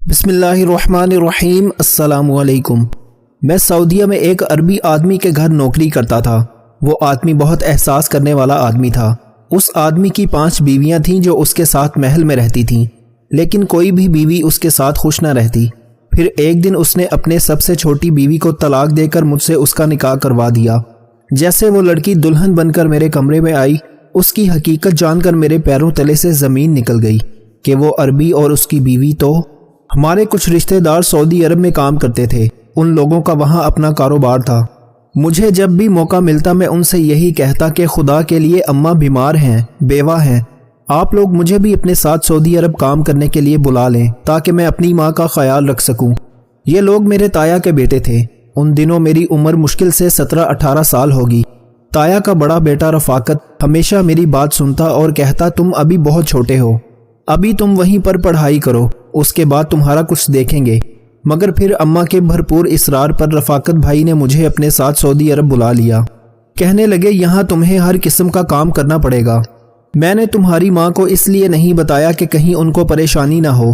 بسم اللہ الرحمن الرحیم۔ السلام علیکم۔ میں سعودیہ میں ایک عربی آدمی کے گھر نوکری کرتا تھا۔ وہ آدمی بہت احساس کرنے والا آدمی تھا۔ اس آدمی کی 5 بیویاں تھیں جو اس کے ساتھ محل میں رہتی تھیں، لیکن کوئی بھی بیوی اس کے ساتھ خوش نہ رہتی۔ پھر ایک دن اس نے اپنے سب سے چھوٹی بیوی کو طلاق دے کر مجھ سے اس کا نکاح کروا دیا۔ جیسے وہ لڑکی دلہن بن کر میرے کمرے میں آئی، اس کی حقیقت جان کر میرے پیروں تلے سے زمین نکل گئی کہ وہ عربی اور اس کی بیوی تو ہمارے کچھ رشتہ دار سعودی عرب میں کام کرتے تھے۔ ان لوگوں کا وہاں اپنا کاروبار تھا۔ مجھے جب بھی موقع ملتا میں ان سے یہی کہتا کہ خدا کے لیے اماں بیمار ہیں، بیوہ ہیں، آپ لوگ مجھے بھی اپنے ساتھ سعودی عرب کام کرنے کے لیے بلا لیں تاکہ میں اپنی ماں کا خیال رکھ سکوں۔ یہ لوگ میرے تایا کے بیٹے تھے۔ ان دنوں میری عمر مشکل سے 17-18 سال ہوگی۔ تایا کا بڑا بیٹا رفاقت ہمیشہ میری بات سنتا اور کہتا تم ابھی بہت چھوٹے ہو، ابھی تم وہیں پر پڑھائی کرو، اس کے بعد تمہارا کچھ دیکھیں گے۔ مگر پھر اماں کے بھرپور اصرار پر رفاقت بھائی نے مجھے اپنے ساتھ سعودی عرب بلا لیا۔ کہنے لگے یہاں تمہیں ہر قسم کا کام کرنا پڑے گا۔ میں نے تمہاری ماں کو اس لیے نہیں بتایا کہ کہیں ان کو پریشانی نہ ہو،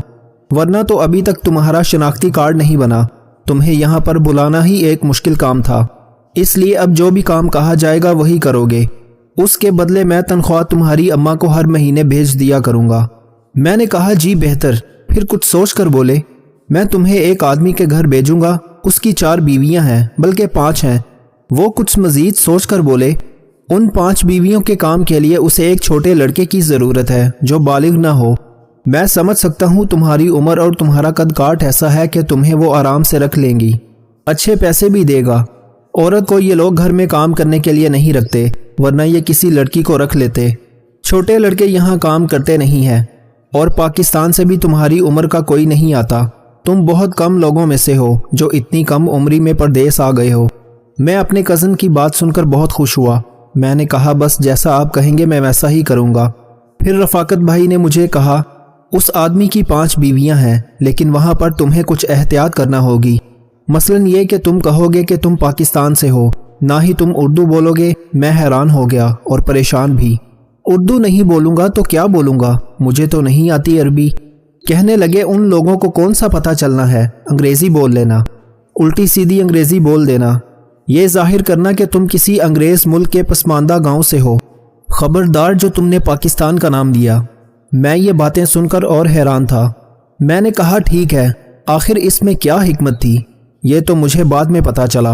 ورنہ تو ابھی تک تمہارا شناختی کارڈ نہیں بنا۔ تمہیں یہاں پر بلانا ہی ایک مشکل کام تھا، اس لیے اب جو بھی کام کہا جائے گا وہی کرو گے۔ اس کے بدلے میں تنخواہ تمہاری اماں کو ہر مہینے بھیج دیا کروں گا۔ میں نے کہا جی بہتر۔ پھر کچھ سوچ کر بولے میں تمہیں ایک آدمی کے گھر بھیجوں گا، اس کی 4 بیویاں ہیں، بلکہ 5 ہیں۔ وہ کچھ مزید سوچ کر بولے ان 5 بیویوں کے کام کے لیے اسے ایک چھوٹے لڑکے کی ضرورت ہے جو بالغ نہ ہو۔ میں سمجھ سکتا ہوں تمہاری عمر اور تمہارا قد کاٹ ایسا ہے کہ تمہیں وہ آرام سے رکھ لیں گی، اچھے پیسے بھی دے گا۔ عورت کو یہ لوگ گھر میں کام کرنے کے لیے نہیں رکھتے، ورنہ یہ کسی لڑکی کو رکھ لیتے۔ چھوٹے لڑکے یہاں کام کرتے نہیں ہیں، اور پاکستان سے بھی تمہاری عمر کا کوئی نہیں آتا۔ تم بہت کم لوگوں میں سے ہو جو اتنی کم عمری میں پردیس آ گئے ہو۔ میں اپنے کزن کی بات سن کر بہت خوش ہوا۔ میں نے کہا بس جیسا آپ کہیں گے میں ویسا ہی کروں گا۔ پھر رفاقت بھائی نے مجھے کہا اس آدمی کی 5 بیویاں ہیں، لیکن وہاں پر تمہیں کچھ احتیاط کرنا ہوگی۔ مثلا یہ کہ تم کہو گے کہ تم پاکستان سے ہو، نہ ہی تم اردو بولو گے۔ میں حیران ہو گیا اور پریشان بھی۔ اردو نہیں بولوں گا تو کیا بولوں گا؟ مجھے تو نہیں آتی عربی۔ کہنے لگے ان لوگوں کو کون سا پتہ چلنا ہے، انگریزی بول لینا، الٹی سیدھی انگریزی بول دینا، یہ ظاہر کرنا کہ تم کسی انگریز ملک کے پسماندہ گاؤں سے ہو۔ خبردار جو تم نے پاکستان کا نام دیا۔ میں یہ باتیں سن کر اور حیران تھا۔ میں نے کہا ٹھیک ہے، آخر اس میں کیا حکمت تھی؟ یہ تو مجھے بعد میں پتہ چلا۔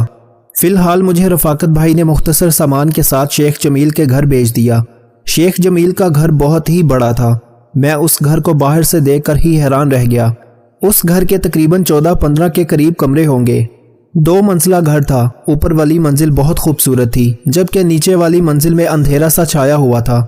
فی الحال مجھے رفاقت بھائی نے مختصر سامان کے ساتھ شیخ جمیل کے گھر بھیج دیا۔ شیخ جمیل کا گھر بہت ہی بڑا تھا۔ میں اس گھر کو باہر سے دیکھ کر ہی حیران رہ گیا۔ اس گھر کے تقریباً 14-15 کے قریب کمرے ہوں گے۔ 2 منزلہ گھر تھا۔ اوپر والی منزل بہت خوبصورت تھی، جبکہ نیچے والی منزل میں اندھیرا سا چھایا ہوا تھا۔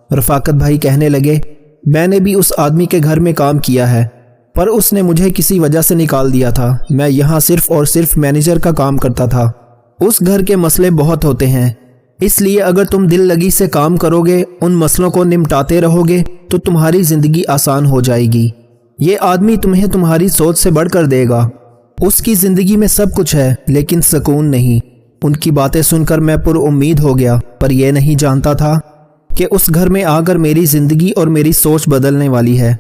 رفاقت بھائی کہنے لگے میں نے بھی اس آدمی کے گھر میں کام کیا ہے، پر اس نے مجھے کسی وجہ سے نکال دیا تھا۔ میں یہاں صرف اور صرف مینیجر کا کام کرتا تھا۔ اس گھر کے مسئلے بہت ہوتے ہیں، اس لیے اگر تم دل لگی سے کام کرو گے، ان مسئلوں کو نمٹاتے رہو گے تو تمہاری زندگی آسان ہو جائے گی۔ یہ آدمی تمہیں تمہاری سوچ سے بڑھ کر دے گا۔ اس کی زندگی میں سب کچھ ہے لیکن سکون نہیں۔ ان کی باتیں سن کر میں پر امید ہو گیا، پر یہ نہیں جانتا تھا کہ اس گھر میں آ کر میری زندگی اور میری سوچ بدلنے والی ہے۔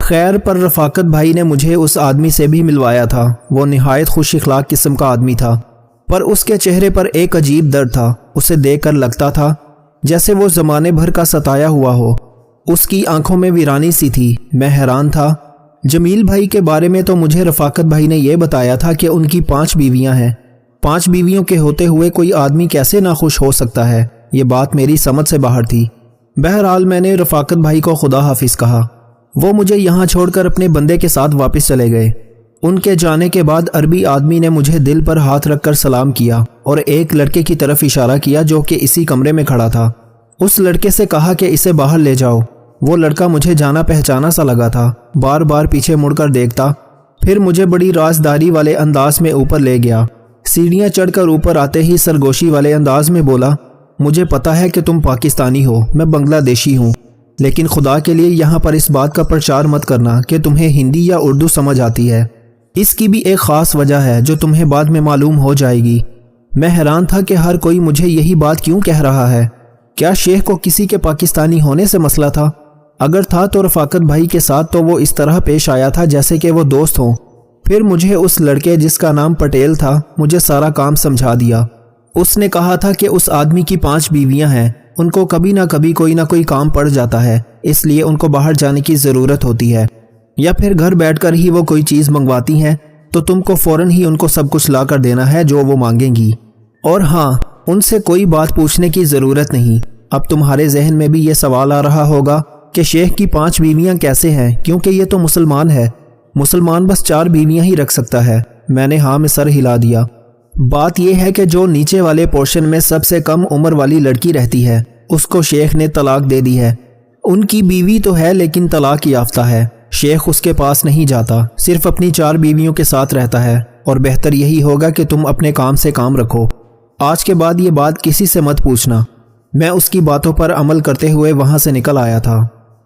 خیر، پر رفاقت بھائی نے مجھے اس آدمی سے بھی ملوایا تھا۔ وہ نہایت خوش اخلاق قسم کا آدمی تھا، پر اس کے چہرے پر ایک عجیب درد تھا۔ اسے دیکھ کر لگتا تھا جیسے وہ زمانے بھر کا ستایا ہوا ہو۔ اس کی آنکھوں میں ویرانی سی تھی۔ میں حیران تھا۔ جمیل بھائی کے بارے میں تو مجھے رفاقت بھائی نے یہ بتایا تھا کہ ان کی 5 بیویاں ہیں۔ 5 بیویوں کے ہوتے ہوئے کوئی آدمی کیسے ناخوش ہو سکتا ہے؟ یہ بات میری سمجھ سے باہر تھی۔ بہرحال میں نے رفاقت بھائی کو خدا حافظ کہا۔ وہ مجھے یہاں چھوڑ کر اپنے بندے کے ساتھ واپس چلے گئے۔ ان کے جانے کے بعد عربی آدمی نے مجھے دل پر ہاتھ رکھ کر سلام کیا اور ایک لڑکے کی طرف اشارہ کیا جو کہ اسی کمرے میں کھڑا تھا۔ اس لڑکے سے کہا کہ اسے باہر لے جاؤ۔ وہ لڑکا مجھے جانا پہچانا سا لگا تھا، بار بار پیچھے مڑ کر دیکھتا، پھر مجھے بڑی رازداری والے انداز میں اوپر لے گیا۔ سیڑھیاں چڑھ کر اوپر آتے ہی سرگوشی والے انداز میں بولا مجھے پتا ہے کہ تم پاکستانی ہو، میں بنگلہ دیشی ہوں، لیکن خدا کے لیے یہاں پر اس بات کا پرچار مت کرنا کہ تمہیں ہندی یا اردو سمجھ آتی ہے۔ اس کی بھی ایک خاص وجہ ہے جو تمہیں بعد میں معلوم ہو جائے گی۔ میں حیران تھا کہ ہر کوئی مجھے یہی بات کیوں کہہ رہا ہے۔ کیا شیخ کو کسی کے پاکستانی ہونے سے مسئلہ تھا؟ اگر تھا تو رفاقت بھائی کے ساتھ تو وہ اس طرح پیش آیا تھا جیسے کہ وہ دوست ہوں۔ پھر مجھے اس لڑکے جس کا نام پٹیل تھا مجھے سارا کام سمجھا دیا۔ اس نے کہا تھا کہ اس آدمی کی 5 بیویاں ہیں، ان کو کبھی نہ کبھی کوئی نہ کوئی کام پڑ جاتا ہے، اس لیے ان کو باہر جانے کی ضرورت ہوتی ہے، یا پھر گھر بیٹھ کر ہی وہ کوئی چیز منگواتی ہیں تو تم کو فوراً ہی ان کو سب کچھ لا کر دینا ہے جو وہ مانگیں گی، اور ہاں ان سے کوئی بات پوچھنے کی ضرورت نہیں۔ اب تمہارے ذہن میں بھی یہ سوال آ رہا ہوگا کہ شیخ کی 5 بیویاں کیسے ہیں، کیونکہ یہ تو مسلمان ہے، مسلمان بس 4 بیویاں ہی رکھ سکتا ہے۔ میں نے ہاں میں سر ہلا دیا۔ بات یہ ہے کہ جو نیچے والے پورشن میں سب سے کم عمر والی لڑکی رہتی ہے اس کو شیخ نے طلاق دے دی ہے۔ ان کی بیوی تو ہے لیکن طلاق یافتہ ہے، شیخ اس کے پاس نہیں جاتا، صرف اپنی 4 بیویوں کے ساتھ رہتا ہے، اور بہتر یہی ہوگا کہ تم اپنے کام سے کام رکھو۔ آج کے بعد یہ بات کسی سے مت پوچھنا۔ میں اس کی باتوں پر عمل کرتے ہوئے وہاں سے نکل آیا تھا۔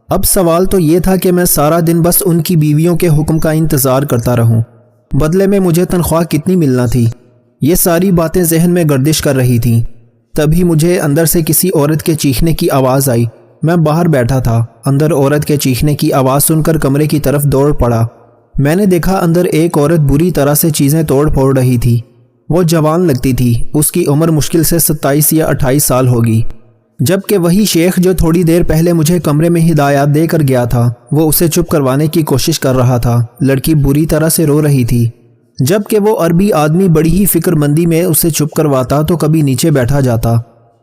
اب سوال تو یہ تھا کہ میں سارا دن بس ان کی بیویوں کے حکم کا انتظار کرتا رہوں، بدلے میں مجھے تنخواہ کتنی ملنا تھی، یہ ساری باتیں ذہن میں گردش کر رہی تھیں۔ تبھی مجھے اندر سے کسی عورت کے چیخنے کی آواز آئی۔ میں باہر بیٹھا تھا، اندر عورت کے چیخنے کی آواز سن کر کمرے کی طرف دوڑ پڑا۔ میں نے دیکھا اندر ایک عورت بری طرح سے چیزیں توڑ پھوڑ رہی تھی۔ وہ جوان لگتی تھی، اس کی عمر مشکل سے 27 یا 28 سال ہوگی، جبکہ وہی شیخ جو تھوڑی دیر پہلے مجھے کمرے میں ہدایات دے کر گیا تھا وہ اسے چپ کروانے کی کوشش کر رہا تھا۔ لڑکی بری طرح سے رو رہی تھی، جبکہ وہ عربی آدمی بڑی ہی فکر مندی میں اسے چپ کرواتا تو کبھی نیچے بیٹھا جاتا،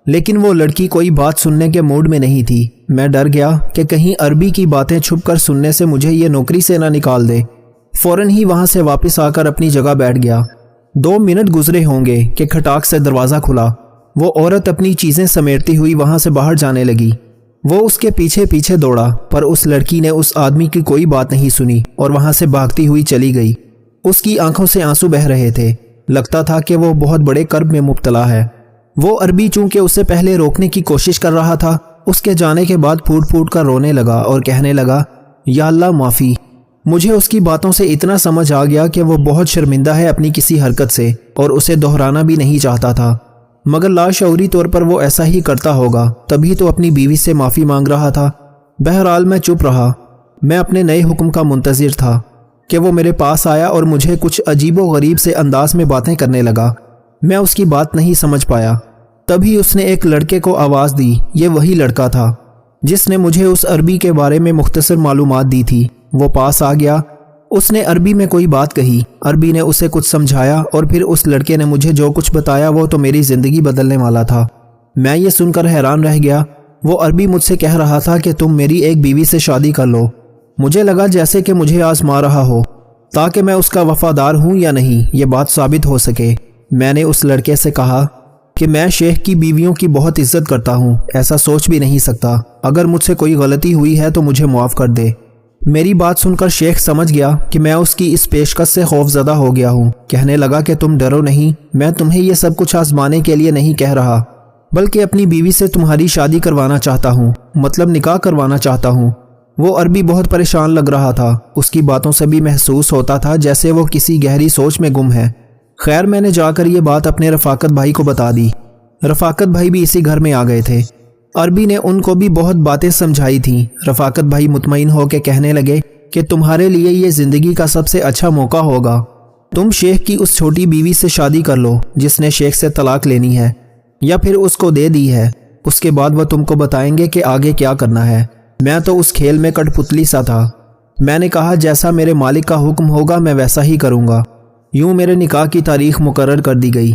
لیکن وہ لڑکی کوئی بات سننے کے موڈ میں نہیں تھی۔ میں ڈر گیا کہ کہیں عربی کی باتیں چھپ کر سننے سے مجھے یہ نوکری سے نہ نکال دے۔ فوراً ہی وہاں سے واپس آ کر اپنی جگہ بیٹھ گیا۔ 2 منٹ گزرے ہوں گے کہ کھٹاک سے دروازہ کھلا۔ وہ عورت اپنی چیزیں سمیٹتی ہوئی وہاں سے باہر جانے لگی۔ وہ اس کے پیچھے پیچھے دوڑا، پر اس لڑکی نے اس آدمی کی کوئی بات نہیں سنی اور وہاں سے بھاگتی ہوئی چلی گئی۔ اس کی آنکھوں سے آنسو بہہ رہے تھے، لگتا تھا کہ وہ بہت بڑے کرب میں مبتلا ہے۔ وہ عربی چونکہ اسے پہلے روکنے کی کوشش کر رہا تھا، اس کے جانے کے بعد پھوٹ پھوٹ کر رونے لگا اور کہنے لگا، یا اللہ معافی۔ مجھے اس کی باتوں سے اتنا سمجھ آ گیا کہ وہ بہت شرمندہ ہے اپنی کسی حرکت سے اور اسے دہرانا بھی نہیں چاہتا تھا، مگر لاشعوری طور پر وہ ایسا ہی کرتا ہوگا، تبھی تو اپنی بیوی سے معافی مانگ رہا تھا۔ بہرحال میں چپ رہا۔ میں اپنے نئے حکم کا منتظر تھا کہ وہ میرے پاس آیا اور مجھے کچھ عجیب و غریب سے انداز میں باتیں کرنے لگا۔ میں اس کی بات نہیں سمجھ پایا۔ تبھی اس نے ایک لڑکے کو آواز دی۔ یہ وہی لڑکا تھا جس نے مجھے اس عربی کے بارے میں مختصر معلومات دی تھی۔ وہ پاس آ گیا۔ اس نے عربی میں کوئی بات کہی، عربی نے اسے کچھ سمجھایا اور پھر اس لڑکے نے مجھے جو کچھ بتایا وہ تو میری زندگی بدلنے والا تھا۔ میں یہ سن کر حیران رہ گیا۔ وہ عربی مجھ سے کہہ رہا تھا کہ تم میری ایک بیوی سے شادی کر لو۔ مجھے لگا جیسے کہ مجھے آزما رہا ہو تاکہ میں اس کا وفادار ہوں یا نہیں یہ بات ثابت ہو سکے۔ میں نے اس لڑکے سے کہا کہ میں شیخ کی بیویوں کی بہت عزت کرتا ہوں، ایسا سوچ بھی نہیں سکتا، اگر مجھ سے کوئی غلطی ہوئی ہے تو مجھے معاف کر دے۔ میری بات سن کر شیخ سمجھ گیا کہ میں اس کی اس پیشکش سے خوف زدہ ہو گیا ہوں۔ کہنے لگا کہ تم ڈرو نہیں، میں تمہیں یہ سب کچھ آزمانے کے لیے نہیں کہہ رہا، بلکہ اپنی بیوی سے تمہاری شادی کروانا چاہتا ہوں، مطلب نکاح کروانا چاہتا ہوں۔ وہ عربی بہت پریشان لگ رہا تھا، اس کی باتوں سے بھی محسوس ہوتا تھا جیسے وہ کسی گہری سوچ میں گم ہے۔ خیر میں نے جا کر یہ بات اپنے رفاقت بھائی کو بتا دی۔ رفاقت بھائی بھی اسی گھر میں آ گئے تھے۔ عربی نے ان کو بھی بہت باتیں سمجھائی تھیں۔ رفاقت بھائی مطمئن ہو کے کہنے لگے کہ تمہارے لیے یہ زندگی کا سب سے اچھا موقع ہوگا، تم شیخ کی اس چھوٹی بیوی سے شادی کر لو جس نے شیخ سے طلاق لینی ہے یا پھر اس کو دے دی ہے، اس کے بعد وہ تم کو بتائیں گے کہ آگے کیا کرنا ہے۔ میں تو اس کھیل میں کٹ پتلی سا تھا۔ میں نے کہا جیسا میرے مالک کا حکم ہوگا میں ویسا ہی کروں گا۔ یوں میرے نکاح کی تاریخ مقرر کر دی گئی۔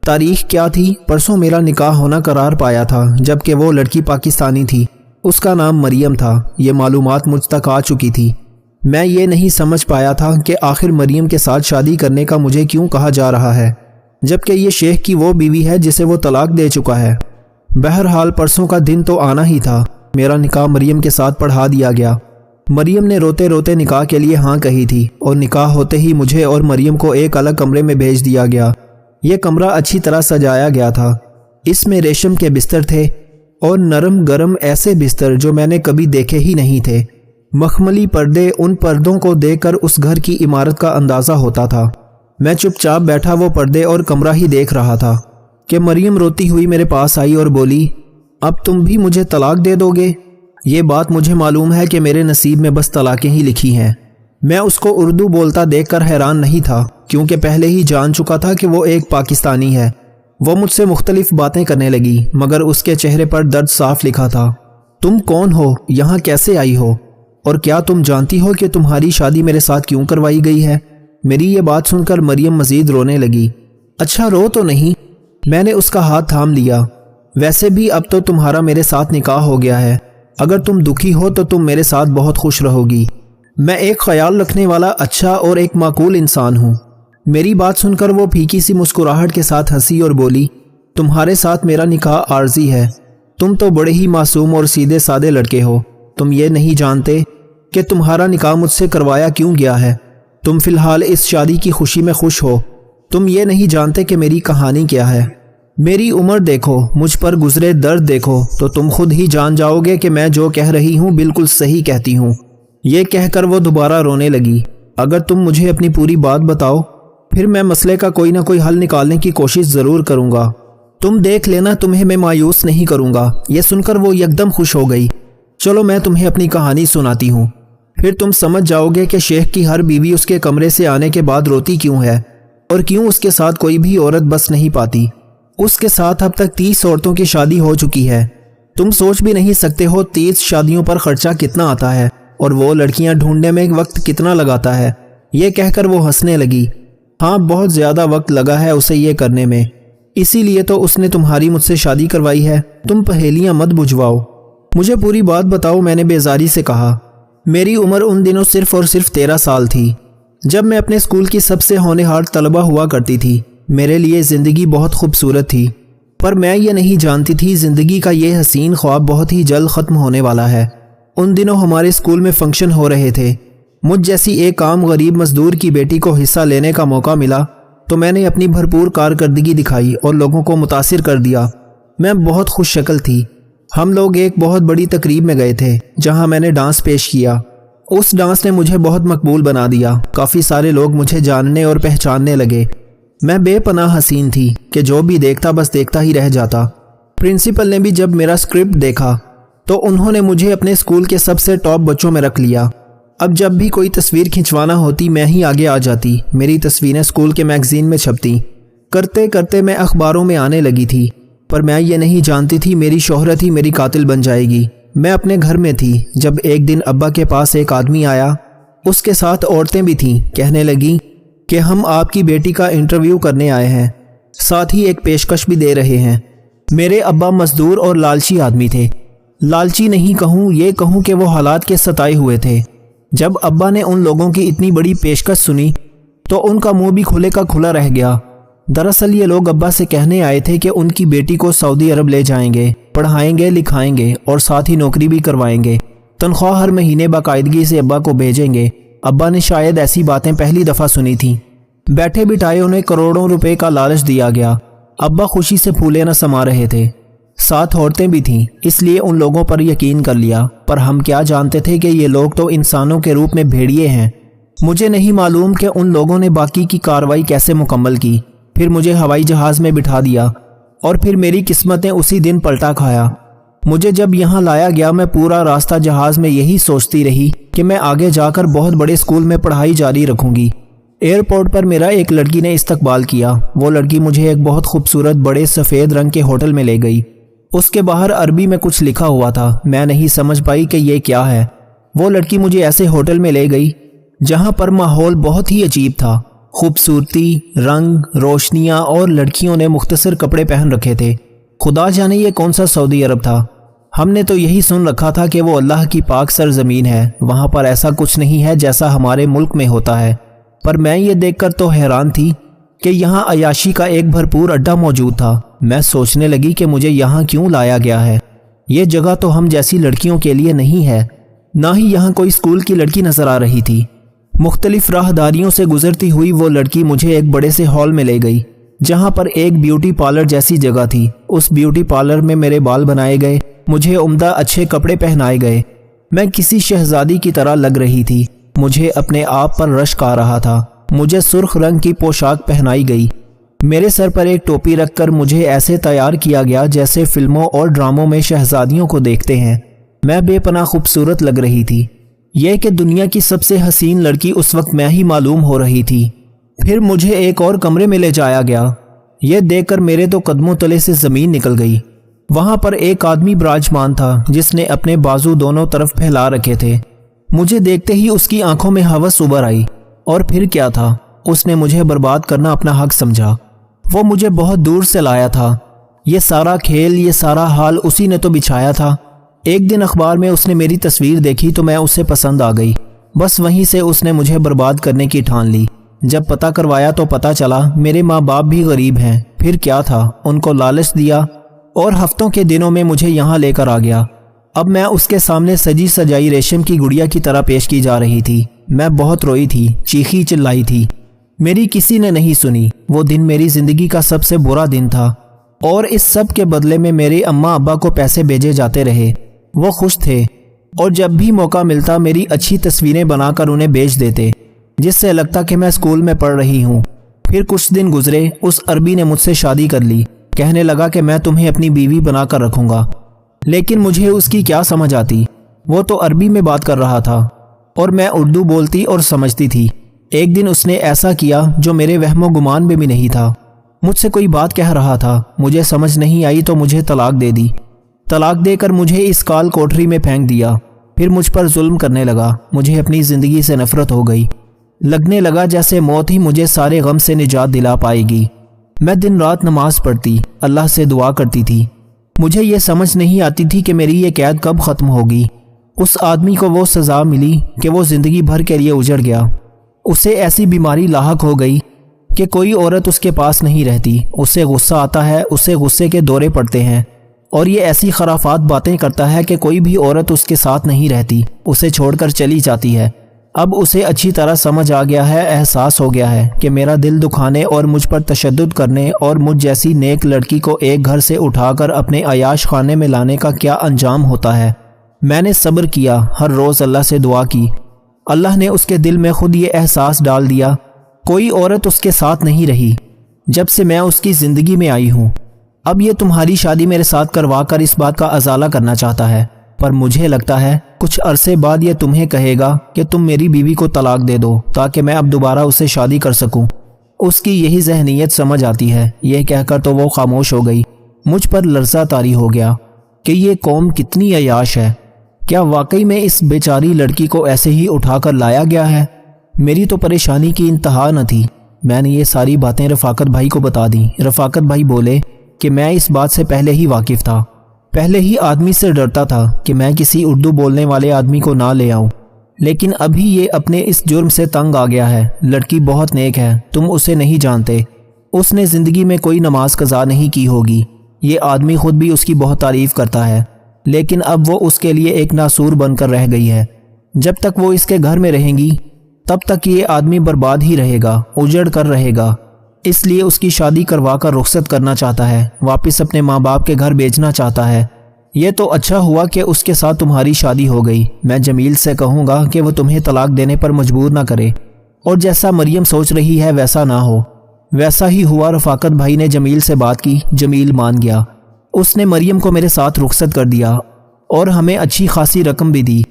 تاریخ کیا تھی؟ پرسوں میرا نکاح ہونا قرار پایا تھا، جبکہ وہ لڑکی پاکستانی تھی، اس کا نام مریم تھا۔ یہ معلومات مجھ تک آ چکی تھی۔ میں یہ نہیں سمجھ پایا تھا کہ آخر مریم کے ساتھ شادی کرنے کا مجھے کیوں کہا جا رہا ہے، جبکہ یہ شیخ کی وہ بیوی ہے جسے وہ طلاق دے چکا ہے۔ بہرحال پرسوں کا دن تو آنا ہی تھا۔ میرا نکاح مریم کے ساتھ پڑھا دیا گیا۔ مریم نے روتے روتے نکاح کے لیے ہاں کہی تھی اور نکاح ہوتے ہی مجھے اور مریم کو ایک الگ کمرے میں بھیج دیا گیا۔ یہ کمرہ اچھی طرح سجایا گیا تھا۔ اس میں ریشم کے بستر تھے اور نرم گرم ایسے بستر جو میں نے کبھی دیکھے ہی نہیں تھے۔ مخملی پردے، ان پردوں کو دیکھ کر اس گھر کی عمارت کا اندازہ ہوتا تھا۔ میں چپ چاپ بیٹھا وہ پردے اور کمرہ ہی دیکھ رہا تھا کہ مریم روتی ہوئی میرے پاس آئی اور بولی، اب تم بھی مجھے طلاق دے دو گے؟ یہ بات مجھے معلوم ہے کہ میرے نصیب میں بس طلاقیں ہی لکھی ہیں۔ میں اس کو اردو بولتا دیکھ کر حیران نہیں تھا، کیونکہ پہلے ہی جان چکا تھا کہ وہ ایک پاکستانی ہے۔ وہ مجھ سے مختلف باتیں کرنے لگی، مگر اس کے چہرے پر درد صاف لکھا تھا۔ تم کون ہو؟ یہاں کیسے آئی ہو؟ اور کیا تم جانتی ہو کہ تمہاری شادی میرے ساتھ کیوں کروائی گئی ہے؟ میری یہ بات سن کر مریم مزید رونے لگی۔ اچھا رو تو نہیں؟ میں نے اس کا ہاتھ تھام لیا۔ ویسے بھی اب تو تمہارا میرے ساتھ نکاح ہو گیا ہے، اگر تم دکھی ہو تو تم میرے ساتھ بہت خوش رہو گی۔ میں ایک خیال رکھنے والا اچھا اور ایک معقول انسان ہوں۔ میری بات سن کر وہ پھیکی سی مسکراہٹ کے ساتھ ہنسی اور بولی، تمہارے ساتھ میرا نکاح عارضی ہے۔ تم تو بڑے ہی معصوم اور سیدھے سادے لڑکے ہو۔ تم یہ نہیں جانتے کہ تمہارا نکاح مجھ سے کروایا کیوں گیا ہے۔ تم فی الحال اس شادی کی خوشی میں خوش ہو۔ تم یہ نہیں جانتے کہ میری کہانی کیا ہے۔ میری عمر دیکھو، مجھ پر گزرے درد دیکھو، تو تم خود ہی جان جاؤ گے کہ میں جو کہہ رہی ہوں بالکل صحیح کہتی ہوں۔ یہ کہہ کر وہ دوبارہ رونے لگی۔ اگر تم مجھے اپنی پوری بات بتاؤ، پھر میں مسئلے کا کوئی نہ کوئی حل نکالنے کی کوشش ضرور کروں گا۔ تم دیکھ لینا، تمہیں میں مایوس نہیں کروں گا۔ یہ سن کر وہ یکدم خوش ہو گئی۔ چلو میں تمہیں اپنی کہانی سناتی ہوں، پھر تم سمجھ جاؤ گے کہ شیخ کی ہر بیوی اس کے کمرے سے آنے کے بعد روتی کیوں ہے، اور کیوں اس کے ساتھ کوئی بھی عورت بس نہیں پاتی۔ اس کے ساتھ اب تک 30 عورتوں کی شادی ہو چکی ہے۔ تم سوچ بھی نہیں سکتے ہو 30 شادیوں پر خرچہ کتنا آتا ہے، اور وہ لڑکیاں ڈھونڈنے میں وقت کتنا لگاتا ہے۔ یہ کہہ کر وہ ہنسنے لگی۔ ہاں، بہت زیادہ وقت لگا ہے اسے یہ کرنے میں، اسی لیے تو اس نے تمہاری مجھ سے شادی کروائی ہے۔ تم پہیلیاں مت بجھواؤ، مجھے پوری بات بتاؤ، میں نے بیزاری سے کہا۔ میری عمر ان دنوں صرف اور صرف 13 سال تھی، جب میں اپنے اسکول کی سب سے ہونہار طلبہ ہوا کرتی تھی۔ میرے لیے زندگی بہت خوبصورت تھی، پر میں یہ نہیں جانتی تھی زندگی کا یہ حسین خواب بہت ہی جلد ختم ہونے والا ہے۔ ان دنوں ہمارے اسکول میں فنکشن ہو رہے تھے۔ مجھ جیسی ایک عام غریب مزدور کی بیٹی کو حصہ لینے کا موقع ملا تو میں نے اپنی بھرپور کارکردگی دکھائی اور لوگوں کو متاثر کر دیا۔ میں بہت خوش شکل تھی۔ ہم لوگ ایک بہت بڑی تقریب میں گئے تھے جہاں میں نے ڈانس پیش کیا۔ اس ڈانس نے مجھے بہت مقبول بنا دیا۔ کافی سارے لوگ مجھے جاننے اور پہچاننے لگے۔ میں بے پناہ حسین تھی کہ جو بھی دیکھتا بس دیکھتا ہی رہ جاتا۔ پرنسپل نے بھی جب میرا اسکرپٹ دیکھا تو انہوں نے مجھے اپنے اسکول کے سب سے ٹاپ بچوں میں رکھ لیا۔ اب جب بھی کوئی تصویر کھنچوانا ہوتی میں ہی آگے آ جاتی۔ میری تصویریں اسکول کے میگزین میں چھپتی۔ کرتے کرتے میں اخباروں میں آنے لگی تھی، پر میں یہ نہیں جانتی تھی میری شہرت ہی میری قاتل بن جائے گی۔ میں اپنے گھر میں تھی جب ایک دن ابا کے پاس ایک آدمی آیا، اس کے ساتھ عورتیں بھی تھیں۔ کہنے لگیں کہ ہم آپ کی بیٹی کا انٹرویو کرنے آئے ہیں، ساتھ ہی ایک پیشکش بھی دے رہے ہیں۔ میرے ابا مزدور اور لالچی آدمی تھے۔ لالچی نہیں کہوں، یہ کہوں کہ وہ حالات کے ستائے ہوئے تھے۔ جب ابا نے ان لوگوں کی اتنی بڑی پیشکش سنی تو ان کا منہ بھی کھلے کا کھلا رہ گیا۔ دراصل یہ لوگ ابا سے کہنے آئے تھے کہ ان کی بیٹی کو سعودی عرب لے جائیں گے، پڑھائیں گے، لکھائیں گے اور ساتھ ہی نوکری بھی کروائیں گے۔ تنخواہ ہر مہینے باقاعدگی سے ابا کو بھیجیں گے۔ ابا نے شاید ایسی باتیں پہلی دفعہ سنی تھیں۔ بیٹھے بٹھائے انہیں کروڑوں روپے کا لالچ دیا گیا۔ ابا خوشی سے پھولے نہ سما رہے تھے۔ ساتھ عورتیں بھی تھیں، اس لیے ان لوگوں پر یقین کر لیا۔ پر ہم کیا جانتے تھے کہ یہ لوگ تو انسانوں کے روپ میں بھیڑیے ہیں۔ مجھے نہیں معلوم کہ ان لوگوں نے باقی کی کارروائی کیسے مکمل کی۔ پھر مجھے ہوائی جہاز میں بٹھا دیا اور پھر میری قسمتیں اسی دن پلٹا کھایا۔ مجھے جب یہاں لایا گیا میں پورا راستہ جہاز میں یہی سوچتی رہی کہ میں آگے جا کر بہت بڑے اسکول میں پڑھائی جاری رکھوں گی۔ ایئرپورٹ پر میرا ایک لڑکی نے استقبال کیا۔ وہ لڑکی مجھے ایک بہت خوبصورت بڑے سفید رنگ کے ہوٹل میں لے گئی۔ اس کے باہر عربی میں کچھ لکھا ہوا تھا۔ میں نہیں سمجھ پائی کہ یہ کیا ہے۔ وہ لڑکی مجھے ایسے ہوٹل میں لے گئی جہاں پر ماحول بہت ہی عجیب تھا۔ خوبصورتی، رنگ، روشنیاں اور لڑکیوں نے مختصر کپڑے پہن رکھے تھے۔ خدا جانے یہ کون سا سعودی عرب تھا۔ ہم نے تو یہی سن رکھا تھا کہ وہ اللہ کی پاک سرزمین ہے، وہاں پر ایسا کچھ نہیں ہے جیسا ہمارے ملک میں ہوتا ہے۔ پر میں یہ دیکھ کر تو حیران تھی کہ یہاں عیاشی کا ایک بھرپور اڈا موجود تھا۔ میں سوچنے لگی کہ مجھے یہاں کیوں لایا گیا ہے۔ یہ جگہ تو ہم جیسی لڑکیوں کے لیے نہیں ہے، نہ ہی یہاں کوئی اسکول کی لڑکی نظر آ رہی تھی۔ مختلف راہداریوں سے گزرتی ہوئی وہ لڑکی مجھے ایک بڑے سے ہال میں لے گئی جہاں پر ایک بیوٹی پارلر جیسی جگہ تھی۔ اس بیوٹی پارلر میں میرے بال بنائے گئے، مجھے عمدہ اچھے کپڑے پہنائے گئے۔ میں کسی شہزادی کی طرح لگ رہی تھی۔ مجھے اپنے آپ پر رشک آ رہا تھا۔ مجھے سرخ رنگ کی پوشاک پہنائی گئی۔ میرے سر پر ایک ٹوپی رکھ کر مجھے ایسے تیار کیا گیا جیسے فلموں اور ڈراموں میں شہزادیوں کو دیکھتے ہیں۔ میں بے پناہ خوبصورت لگ رہی تھی۔ یہ کہ دنیا کی سب سے حسین لڑکی اس وقت میں ہی معلوم ہو رہی تھی۔ پھر مجھے ایک اور کمرے میں لے جایا گیا۔ یہ دیکھ کر میرے تو قدموں تلے سے زمین نکل گئی۔ وہاں پر ایک آدمی براجمان تھا جس نے اپنے بازو دونوں طرف پھیلا رکھے تھے۔ مجھے دیکھتے ہی اس کی آنکھوں میں ہوس ابھر آئی، اور پھر کیا تھا، اس نے مجھے برباد کرنا اپنا حق سمجھا۔ وہ مجھے بہت دور سے لایا تھا۔ یہ سارا کھیل، یہ سارا حال اسی نے تو بچھایا تھا۔ ایک دن اخبار میں اس نے میری تصویر دیکھی تو میں اسے پسند آ گئی۔ بس وہیں سے اس نے مجھے برباد کرنے کی ٹھان لی۔ جب پتہ کروایا تو پتہ چلا میرے ماں باپ بھی غریب ہیں۔ پھر کیا تھا، ان کو لالچ دیا اور ہفتوں کے دنوں میں مجھے یہاں لے کر آ گیا۔ اب میں اس کے سامنے سجی سجائی ریشم کی گڑیا کی طرح پیش کی جا رہی تھی۔ میں بہت روئی تھی، چیخی چلائی تھی، میری کسی نے نہیں سنی۔ وہ دن میری زندگی کا سب سے برا دن تھا، اور اس سب کے بدلے میں میرے اماں ابا کو پیسے بھیجے جاتے رہے۔ وہ خوش تھے اور جب بھی موقع ملتا میری اچھی تصویریں بنا کر انہیں بیچ دیتے، جس سے لگتا کہ میں اسکول میں پڑھ رہی ہوں۔ پھر کچھ دن گزرے، اس عربی نے مجھ سے شادی کر لی۔ کہنے لگا کہ میں تمہیں اپنی بیوی بنا کر رکھوں گا، لیکن مجھے اس کی کیا سمجھ آتی۔ وہ تو عربی میں بات کر رہا تھا اور میں اردو بولتی اور سمجھتی تھی۔ ایک دن اس نے ایسا کیا جو میرے وہم و گمان میں بھی نہیں تھا۔ مجھ سے کوئی بات کہہ رہا تھا، مجھے سمجھ نہیں آئی تو مجھے طلاق دے دی۔ طلاق دے کر مجھے اس کال کوٹری میں پھینک دیا۔ پھر مجھ پر ظلم کرنے لگا۔ مجھے اپنی زندگی سے نفرت ہو گئی۔ لگنے لگا جیسے موت ہی مجھے سارے غم سے نجات دلا پائے گی۔ میں دن رات نماز پڑھتی، اللہ سے دعا کرتی تھی۔ مجھے یہ سمجھ نہیں آتی تھی کہ میری یہ قید کب ختم ہوگی۔ اس آدمی کو وہ سزا ملی کہ وہ زندگی بھر کے لیے اجڑ گیا۔ اسے ایسی بیماری لاحق ہو گئی کہ کوئی عورت اس کے پاس نہیں رہتی۔ اسے غصہ آتا ہے، اسے غصے کے دورے پڑتے ہیں، اور یہ ایسی خرافات باتیں کرتا ہے کہ کوئی بھی عورت اس کے ساتھ نہیں رہتی، اسے چھوڑ کر چلی جاتی ہے۔ اب اسے اچھی طرح سمجھ آ گیا ہے، احساس ہو گیا ہے کہ میرا دل دکھانے اور مجھ پر تشدد کرنے اور مجھ جیسی نیک لڑکی کو ایک گھر سے اٹھا کر اپنے عیاش خانے میں لانے کا کیا انجام ہوتا ہے۔ میں نے صبر کیا، ہر روز اللہ سے دعا کی۔ اللہ نے اس کے دل میں خود یہ احساس ڈال دیا، کوئی عورت اس کے ساتھ نہیں رہی جب سے میں اس کی زندگی میں آئی ہوں۔ اب یہ تمہاری شادی میرے ساتھ کروا کر اس بات کا ازالہ کرنا چاہتا ہے، پر مجھے لگتا ہے کچھ عرصے بعد یہ تمہیں کہے گا کہ تم میری بیوی کو طلاق دے دو تاکہ میں اب دوبارہ اسے شادی کر سکوں۔ اس کی یہی ذہنیت سمجھ آتی ہے۔ یہ کہہ کر تو وہ خاموش ہو گئی۔ مجھ پر لرزہ طاری ہو گیا کہ یہ قوم کتنی عیاش ہے۔ کیا واقعی میں اس بیچاری لڑکی کو ایسے ہی اٹھا کر لایا گیا ہے؟ میری تو پریشانی کی انتہا نہ تھی۔ میں نے یہ ساری باتیں رفاقت بھائی کو بتا دیں۔ رفاقت بھائی بولے کہ میں اس بات سے پہلے ہی واقف تھا، پہلے ہی آدمی سے ڈرتا تھا کہ میں کسی اردو بولنے والے آدمی کو نہ لے آؤں، لیکن ابھی یہ اپنے اس جرم سے تنگ آ گیا ہے۔ لڑکی بہت نیک ہے، تم اسے نہیں جانتے۔ اس نے زندگی میں کوئی نماز قضا نہیں کی ہوگی۔ یہ آدمی خود بھی اس کی بہت تعریف کرتا ہے، لیکن اب وہ اس کے لیے ایک ناسور بن کر رہ گئی ہے۔ جب تک وہ اس کے گھر میں رہیں گی تب تک یہ آدمی برباد ہی رہے گا، اجڑ کر رہے گا۔ اس لیے اس کی شادی کروا کر رخصت کرنا چاہتا ہے، واپس اپنے ماں باپ کے گھر بھیجنا چاہتا ہے۔ یہ تو اچھا ہوا کہ اس کے ساتھ تمہاری شادی ہو گئی۔ میں جمیل سے کہوں گا کہ وہ تمہیں طلاق دینے پر مجبور نہ کرے، اور جیسا مریم سوچ رہی ہے ویسا نہ ہو۔ ویسا ہی ہوا۔ رفاقت بھائی نے جمیل سے بات کی، جمیل مان گیا۔ اس نے مریم کو میرے ساتھ رخصت کر دیا اور ہمیں اچھی خاصی رقم بھی دی۔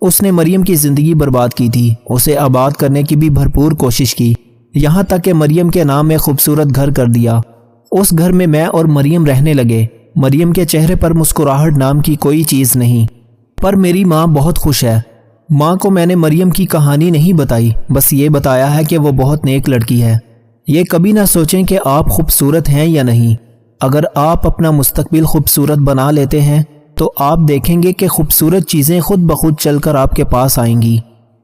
اس نے مریم کی زندگی برباد کی تھی، اسے آباد کرنے کی بھی بھرپور کوشش کی، یہاں تک کہ مریم کے نام میں خوبصورت گھر کر دیا۔ اس گھر میں اور مریم رہنے لگے۔ مریم کے چہرے پر مسکراہٹ نام کی کوئی چیز نہیں، پر میری ماں بہت خوش ہے۔ ماں کو میں نے مریم کی کہانی نہیں بتائی، بس یہ بتایا ہے کہ وہ بہت نیک لڑکی ہے۔ یہ کبھی نہ سوچیں کہ آپ خوبصورت ہیں یا نہیں۔ اگر آپ اپنا مستقبل خوبصورت بنا لیتے ہیں تو آپ دیکھیں گے کہ خوبصورت چیزیں خود بخود چل کر آپ کے پاس آئیں گی۔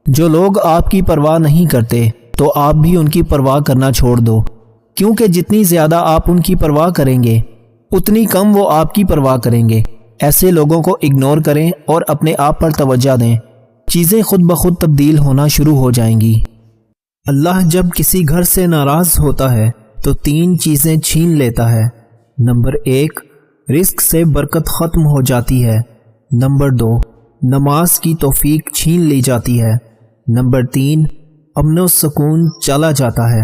جو لوگ آپ کی پرواہ نہیں کرتے تو آپ بھی ان کی پرواہ کرنا چھوڑ دو، کیونکہ جتنی زیادہ آپ ان کی پرواہ کریں گے اتنی کم وہ آپ کی پرواہ کریں گے۔ ایسے لوگوں کو اگنور کریں اور اپنے آپ پر توجہ دیں، چیزیں خود بخود تبدیل ہونا شروع ہو جائیں گی۔ اللہ جب کسی گھر سے ناراض ہوتا ہے تو 3 چیزیں چھین لیتا ہے۔ نمبر 1، رزق سے برکت ختم ہو جاتی ہے۔ نمبر 2، نماز کی توفیق چھین لی جاتی ہے۔ نمبر 3، امن و سکون چلا جاتا ہے۔